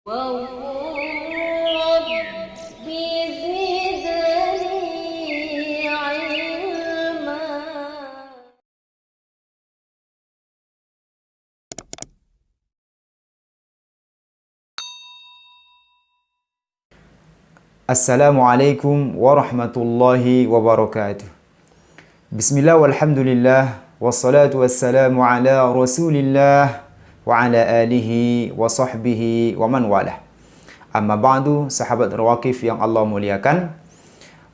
وقل رب زدني علما. Assalamualaikum warahmatullahi wabarakatuh. Bismillah walhamdulillah wassalatu wassalamu ala rasulillah wa ala alihi wa sahbihi wa man walah. Amma ba'du, sahabat Rawaqif yang Allah muliakan.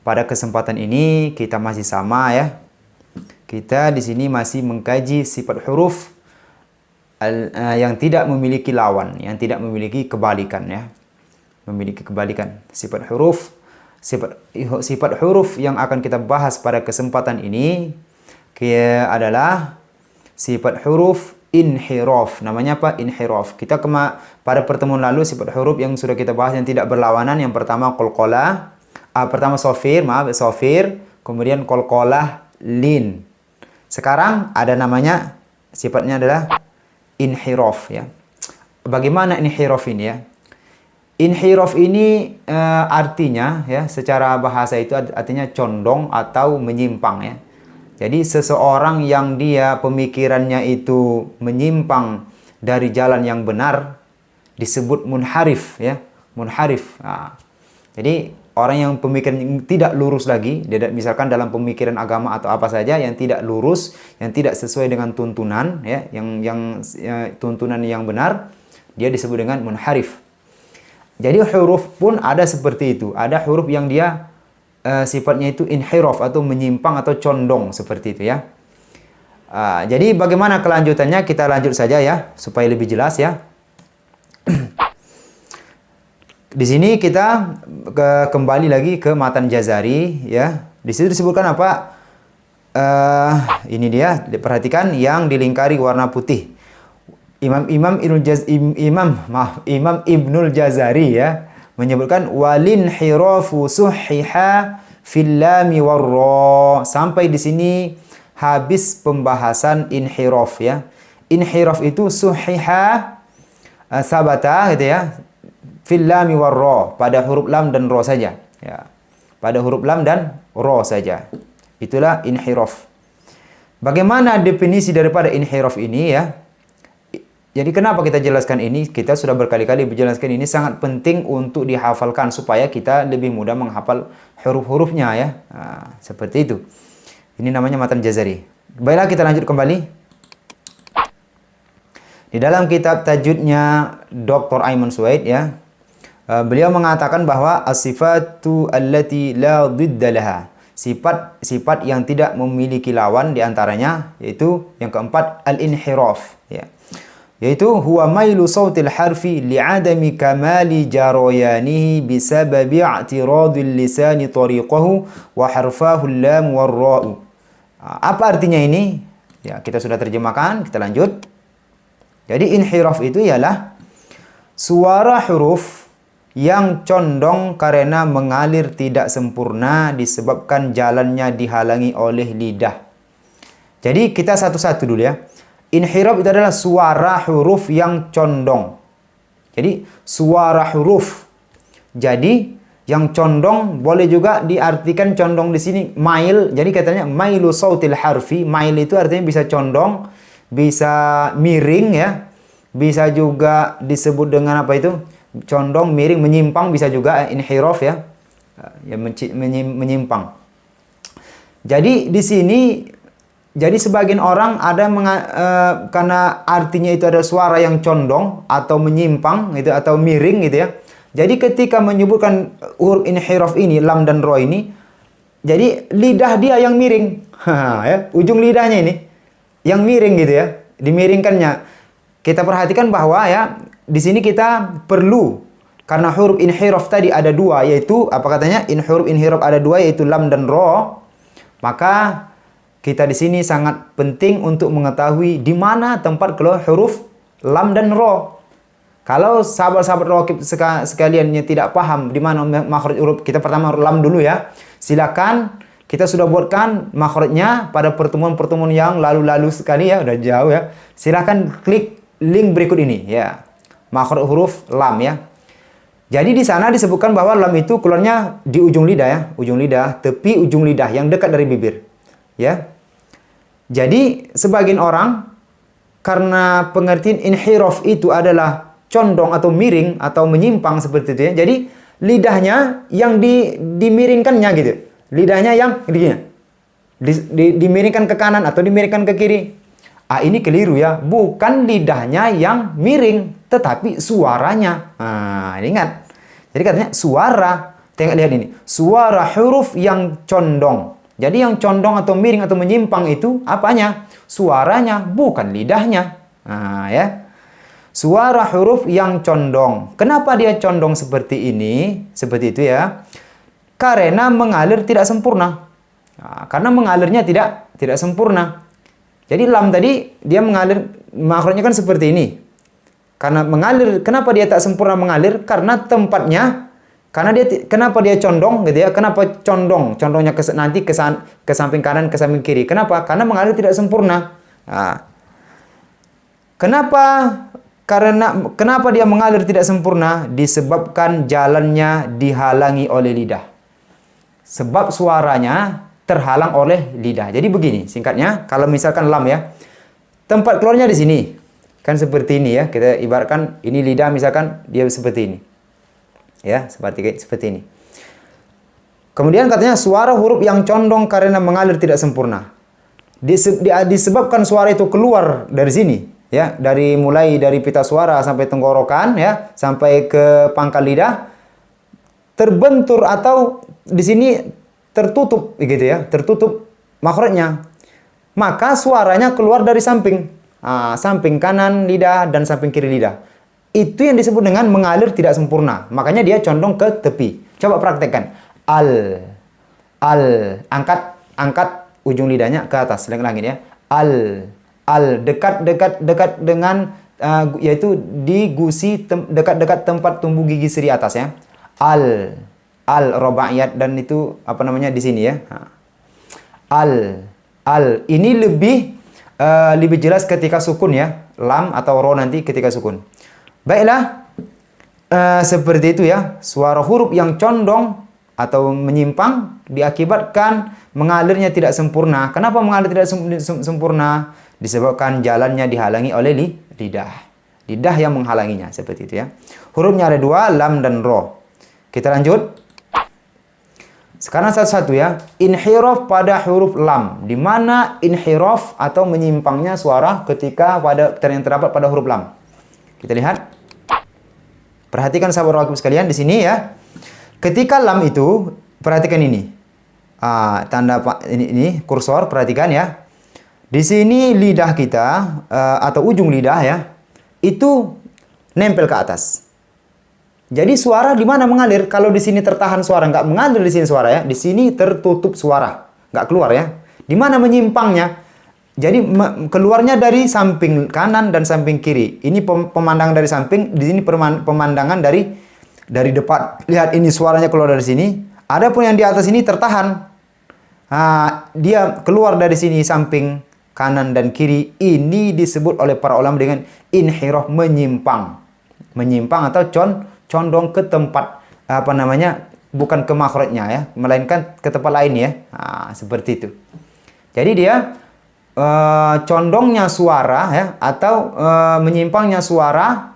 Pada kesempatan ini kita masih sama ya. Kita di sini masih mengkaji sifat huruf yang tidak memiliki lawan, yang tidak memiliki kebalikan ya. Memiliki kebalikan. Sifat huruf yang akan kita bahas pada kesempatan ini adalah sifat huruf inhiraf. Namanya apa? Inhiraf. Kita pada pertemuan lalu sifat huruf yang sudah kita bahas yang tidak berlawanan. Yang pertama qalqalah, pertama sofir, kemudian qalqalah, lin. Sekarang ada namanya, sifatnya adalah inhiraf ya. Bagaimana inhiraf ini ya? Inhiraf ini artinya ya, secara bahasa itu artinya condong atau menyimpang ya. Jadi seseorang yang dia pemikirannya itu menyimpang dari jalan yang benar disebut munharif ya, munharif. Nah, jadi orang yang pemikiran tidak lurus lagi, misalkan dalam pemikiran agama atau apa saja yang tidak lurus, yang tidak sesuai dengan tuntunan ya, tuntunan yang benar, dia disebut dengan munharif. Jadi huruf pun ada seperti itu. Ada huruf yang dia sifatnya itu inhiraf atau menyimpang atau condong seperti itu ya. Jadi bagaimana kelanjutannya, kita lanjut saja ya supaya lebih jelas ya. Di sini kita kembali lagi ke matan Jazari ya. Di situ disebutkan apa? Ini dia, perhatikan yang dilingkari warna putih. Imam Ibnul Jazari ya menyebutkan walin hirafu suhiha fil lami warra. Sampai di sini habis pembahasan inhiraf ya. Inhiraf itu suhiha sabata gitu ya, fil lami warra, pada huruf lam dan ra saja ya. Pada huruf lam dan ra saja. Itulah inhiraf. Bagaimana definisi daripada inhiraf ini ya? Jadi kenapa kita jelaskan ini? Kita sudah berkali-kali menjelaskan ini, sangat penting untuk dihafalkan supaya kita lebih mudah menghafal huruf-hurufnya ya. Nah, seperti itu. Ini namanya matan Jazari. Baiklah, kita lanjut kembali. Di dalam kitab tajwidnya Dr. Ayman Suwaid ya, beliau mengatakan bahwa as-sifatu allati la didda laha. Sifat yang tidak memiliki lawan diantaranya yaitu yang keempat al-inhiraf ya. Yaitu huwa mailu sautil harfi li'adami kamali jarayanihi bisababi i'tiradil lisani tariqahu wa harfahu lam warra'u. Apa artinya ini? Ya, kita sudah terjemahkan, kita lanjut. Jadi inhiraf itu ialah suara huruf yang condong karena mengalir tidak sempurna disebabkan jalannya dihalangi oleh lidah. Jadi kita satu-satu dulu ya. Inhiraf itu adalah suara huruf yang condong. Jadi suara huruf. Jadi yang condong boleh juga diartikan condong di sini mail. Jadi katanya mailu sautil harfi. Mail itu artinya bisa condong, bisa miring ya. Bisa juga disebut dengan apa itu? Condong, miring, menyimpang bisa juga inhiraf ya. Menyimpang. Jadi di sini, jadi sebagian orang ada karena artinya itu ada suara yang condong atau menyimpang gitu atau miring gitu ya. Jadi ketika menyebutkan huruf inhiraf ini, lam dan ra ini, jadi lidah dia yang miring. Ya, ujung lidahnya ini yang miring gitu ya, dimiringkannya. Kita perhatikan bahwa ya di sini kita perlu, karena huruf inhiraf tadi ada dua, yaitu apa katanya? Huruf inhiraf ada dua, yaitu lam dan ra. Maka kita di sini sangat penting untuk mengetahui di mana tempat kalau huruf lam dan ra. Kalau sahabat-sahabat Rawaqif sekalian yang tidak paham di mana makhraj huruf, kita pertama lam dulu ya. Silakan, kita sudah buatkan makhrajnya pada pertemuan-pertemuan yang lalu-lalu sekali ya, udah jauh ya. Silakan klik link berikut ini ya. Makhraj huruf lam ya. Jadi di sana disebutkan bahwa lam itu keluarnya di ujung lidah ya, ujung lidah, tepi ujung lidah yang dekat dari bibir. Ya. Jadi sebagian orang karena pengertian inhiraf itu adalah condong atau miring atau menyimpang seperti itu ya. Jadi lidahnya yang dimiringkannya gitu. Lidahnya yang dimiringkan ke kanan atau dimiringkan ke kiri. Ini keliru ya. Bukan lidahnya yang miring, tetapi suaranya. Ingat. Jadi katanya suara. Tengok lihat ini. Suara huruf yang condong. Jadi yang condong atau miring atau menyimpang itu apanya? Suaranya, bukan lidahnya. Ya. Suara huruf yang condong. Kenapa dia condong seperti ini? Seperti itu ya. Karena mengalir tidak sempurna. Karena mengalirnya tidak sempurna. Jadi lam tadi dia mengalir, makhrajnya kan seperti ini. Karena mengalir, kenapa dia tak sempurna mengalir? Karena tempatnya, kenapa dia condong gitu ya? Kenapa condong? Condongnya nanti ke samping kanan, ke samping kiri. Kenapa? Karena mengalir tidak sempurna. Kenapa dia mengalir tidak sempurna? Disebabkan jalannya dihalangi oleh lidah. Sebab suaranya terhalang oleh lidah. Jadi begini, singkatnya, kalau misalkan lam ya, tempat keluarnya di sini. Kan seperti ini ya, kita ibaratkan ini lidah misalkan dia seperti ini. Ya, seperti ini. Kemudian katanya suara huruf yang condong karena mengalir tidak sempurna. Disebabkan suara itu keluar dari sini, ya, mulai dari pita suara sampai tenggorokan ya, sampai ke pangkal lidah terbentur atau di sini tertutup gitu ya, tertutup makhrajnya. Maka suaranya keluar dari samping. Samping kanan lidah dan samping kiri lidah. Itu yang disebut dengan mengalir tidak sempurna. Makanya dia condong ke tepi. Coba praktekkan. Angkat ujung lidahnya ke atas, langit ya. Dekat dengan yaitu di gusi dekat-dekat tempat tumbuh gigi seri atas ya. Robaiyat, dan itu apa namanya di sini ya. Ini lebih jelas ketika sukun ya. Lam atau ro nanti ketika sukun. Baiklah. Seperti itu ya. Suara huruf yang condong atau menyimpang diakibatkan mengalirnya tidak sempurna. Kenapa mengalir tidak sempurna? Disebabkan jalannya dihalangi oleh lidah. Lidah yang menghalanginya, seperti itu ya. Hurufnya ada dua, lam dan ro. Kita lanjut. Sekarang satu-satu ya. Inhiraf pada huruf lam. Di mana inhiraf atau menyimpangnya suara ketika yang terdapat pada huruf lam. Kita lihat. Perhatikan sahabat rakib sekalian di sini ya. Ketika lam itu, perhatikan ini. Tanda ini kursor, perhatikan ya. Di sini lidah kita atau ujung lidah ya, itu nempel ke atas. Jadi suara di mana mengalir? Kalau di sini tertahan suara, nggak mengalir di sini suara ya. Di sini tertutup suara, nggak keluar ya. Di mana menyimpangnya? Jadi keluarnya dari samping kanan dan samping kiri. Ini pemandangan dari samping, di sini pemandangan dari depan. Lihat ini suaranya keluar dari sini. Adapun yang di atas ini tertahan. Dia keluar dari sini samping kanan dan kiri. Ini disebut oleh para ulama dengan inhiraf, menyimpang. Menyimpang atau condong ke tempat bukan ke makhrajnya ya, melainkan ke tempat lain ya. Seperti itu. Jadi dia condongnya suara ya atau menyimpangnya suara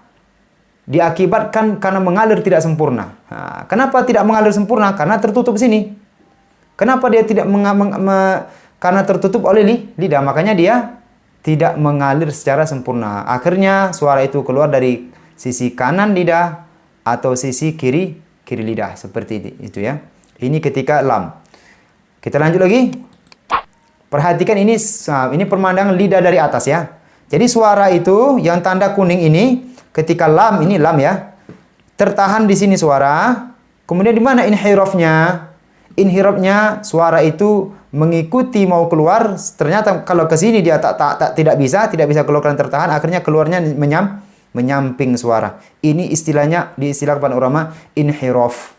diakibatkan karena mengalir tidak sempurna. Kenapa tidak mengalir sempurna? Karena tertutup sini. Kenapa dia tidak karena tertutup oleh lidah, makanya dia tidak mengalir secara sempurna. Akhirnya suara itu keluar dari sisi kanan lidah atau sisi kiri lidah, seperti itu ya. Ini ketika lam. Kita lanjut lagi. Perhatikan ini pemandangan lidah dari atas ya. Jadi suara itu yang tanda kuning ini ketika lam, ini lam ya. Tertahan di sini suara. Kemudian di mana inhirafnya? Inhirafnya suara itu mengikuti mau keluar, ternyata kalau ke sini dia tidak bisa keluar karena tertahan, akhirnya keluarnya menyamping suara. Ini istilahnya diistilahkan ulama inhiraf.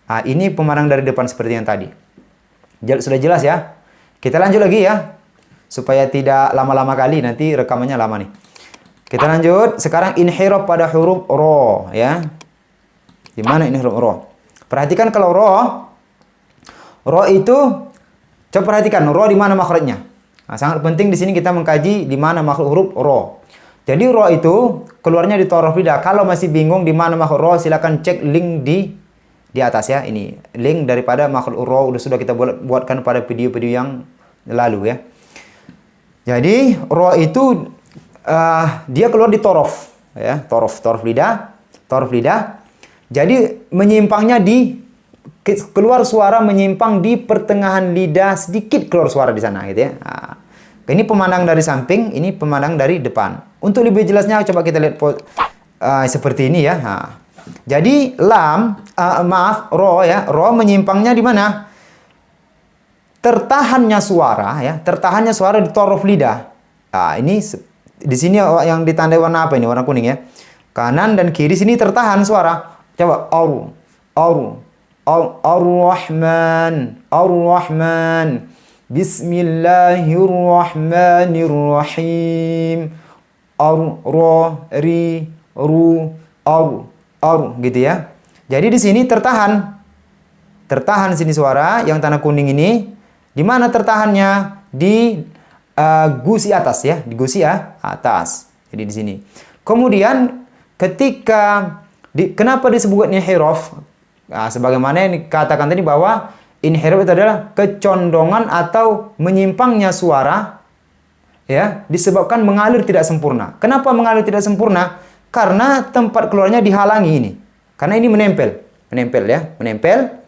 Ini pemandangan dari depan seperti yang tadi. Sudah jelas ya? Kita lanjut lagi ya. Supaya tidak lama-lama kali, nanti rekamannya lama nih. Kita lanjut. Sekarang inhiraf pada huruf ro ya. Di mana inhiraf ro? Perhatikan kalau ro itu, coba perhatikan ro di mana makhrajnya. Nah, sangat penting di sini kita mengkaji di mana makhraj huruf ro. Jadi ro itu keluarnya di torof lidah. Kalau masih bingung di mana makhraj ro, silakan cek link di atas ya. Ini link daripada makhraj ro sudah kita buatkan pada video-video yang lalu ya. Jadi ro itu dia keluar di torof ya, torof lidah. Jadi menyimpangnya keluar suara menyimpang di pertengahan lidah, sedikit keluar suara di sana gitu ya. Nah, ini pemandang dari samping, ini pemandang dari depan. Untuk lebih jelasnya coba kita lihat seperti ini ya. Nah, jadi ro ya, ro menyimpangnya di mana? Tertahannya suara di torof lidah. Nah, ini di sini yang ditandai warna apa ini? Warna kuning ya. Kanan dan kiri sini tertahan suara. Coba Ar-Rahman. Bismillahirrahmanirrahim. Gitu ya. Jadi di sini tertahan sini suara yang tanda kuning ini. Di mana tertahannya? Di gusi atas ya, di gusi atas. Jadi di sini. Kemudian ketika kenapa disebut inhiraf? Nah, sebagaimana yang dikatakan tadi bahwa inhiraf itu adalah kecondongan atau menyimpangnya suara ya, disebabkan mengalir tidak sempurna. Kenapa mengalir tidak sempurna? Karena tempat keluarnya dihalangi ini. Karena ini menempel ya, menempel.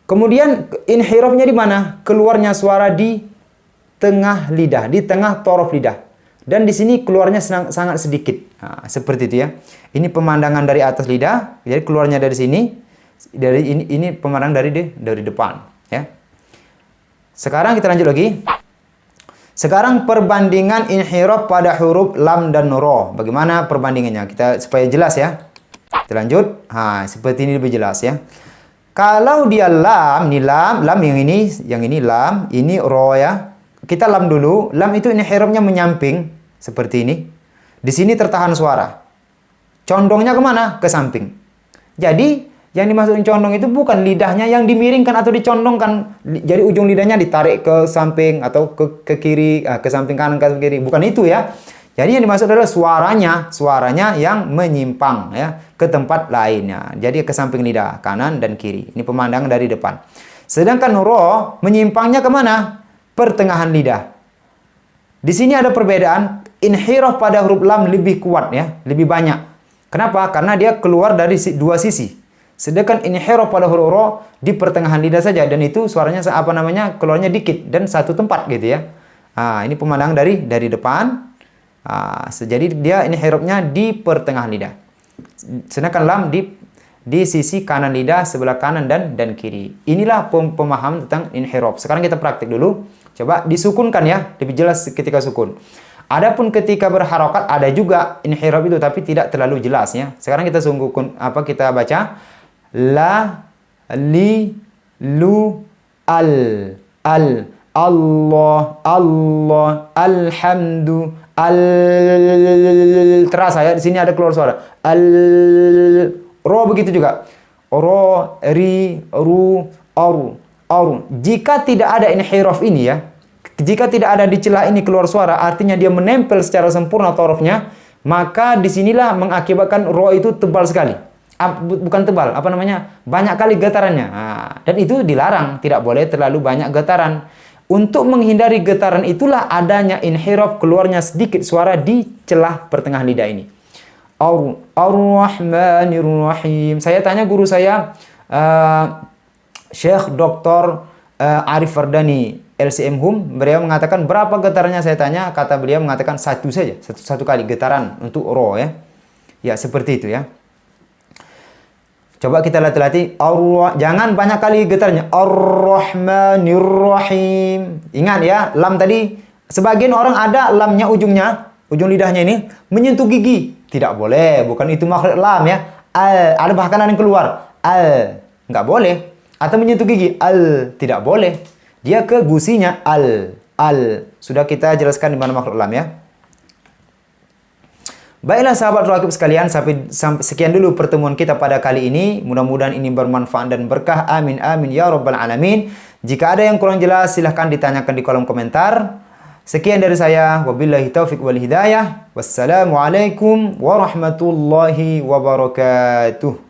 Kemudian inhirafnya di mana? Keluarnya suara di tengah lidah, di tengah torof lidah. Dan di sini keluarnya sangat sedikit. Nah, seperti itu ya. Ini pemandangan dari atas lidah, jadi keluarnya dari sini. Ini pemandang dari depan ya. Sekarang kita lanjut lagi. Sekarang perbandingan inhiraf pada huruf lam dan ro. Bagaimana perbandingannya? Kita supaya jelas ya. Kita lanjut. Seperti ini lebih jelas ya. Kalau dia lam, ini lam yang ini lam, ini ro ya. Kita lam dulu. Lam itu inhirafnya menyamping seperti ini. Di sini tertahan suara. Condongnya kemana? Ke samping. Jadi yang dimaksudkan condong itu bukan lidahnya yang dimiringkan atau dicondongkan. Jadi ujung lidahnya ditarik ke samping atau ke kiri, ke samping kanan, ke kiri. Bukan itu ya. Jadi yang dimaksud adalah suaranya yang menyimpang ya ke tempat lainnya. Jadi ke samping lidah kanan dan kiri. Ini pemandangan dari depan. Sedangkan ro menyimpangnya kemana? Pertengahan lidah. Di sini ada perbedaan. Inhiraf pada huruf lam lebih kuat ya, lebih banyak. Kenapa? Karena dia keluar dari dua sisi. Sedangkan inhiraf pada huruf ro di pertengahan lidah saja, dan itu suaranya keluarnya dikit dan satu tempat gitu ya. Ini pemandangan dari depan. Jadi dia inhirafnya di pertengahan lidah. Sedangkan lam di sisi kanan lidah, sebelah kanan dan kiri. Inilah pemahaman tentang inhiraf. Sekarang kita praktik dulu. Coba disukunkan ya, lebih jelas ketika sukun. Adapun ketika berharokat ada juga inhiraf itu, tapi tidak terlalu jelas ya. Sekarang kita kita baca la, li, lu, al, Allah, alhamdu, terasa ya, di sini ada keluar suara. Ro begitu juga. Ro, ri, ru, aru. Jika tidak ada inhiraf ini ya, jika tidak ada di celah ini keluar suara, artinya dia menempel secara sempurna torofnya, maka disinilah mengakibatkan ro itu tebal sekali. Bukan tebal, banyak kali getarannya. Dan itu dilarang, tidak boleh terlalu banyak getaran. Untuk menghindari getaran itulah adanya inhiraf, keluarnya sedikit suara di celah pertengahan lidah ini. Ar-Rahmanir-Rahim. Saya tanya guru saya, Syekh Dr. Arif Fardani LCM Hum, beliau mengatakan berapa getarannya, saya tanya, kata beliau mengatakan satu saja, satu kali getaran untuk ro ya. Ya seperti itu ya. Coba kita latih-latih. Jangan banyak kali getarannya. Ar-Rahmanir-Rahim. Ingat ya, lam tadi sebagian orang ada lamnya ujung lidahnya ini menyentuh gigi. Tidak boleh, bukan itu makhraj lam ya. Ada bahkan ada yang keluar. Nggak boleh. Atau menyentuh gigi. Tidak boleh. Dia ke gusinya Sudah kita jelaskan di mana makhraj lam ya. Baiklah sahabat Rakib sekalian, sampai sekian dulu pertemuan kita pada kali ini. Mudah-mudahan ini bermanfaat dan berkah. Amin amin ya rabbal alamin. Jika ada yang kurang jelas silahkan ditanyakan di kolom komentar. Sekian dari saya. Wabillahi taufiq wal hidayah. Wassalamualaikum warahmatullahi wabarakatuh.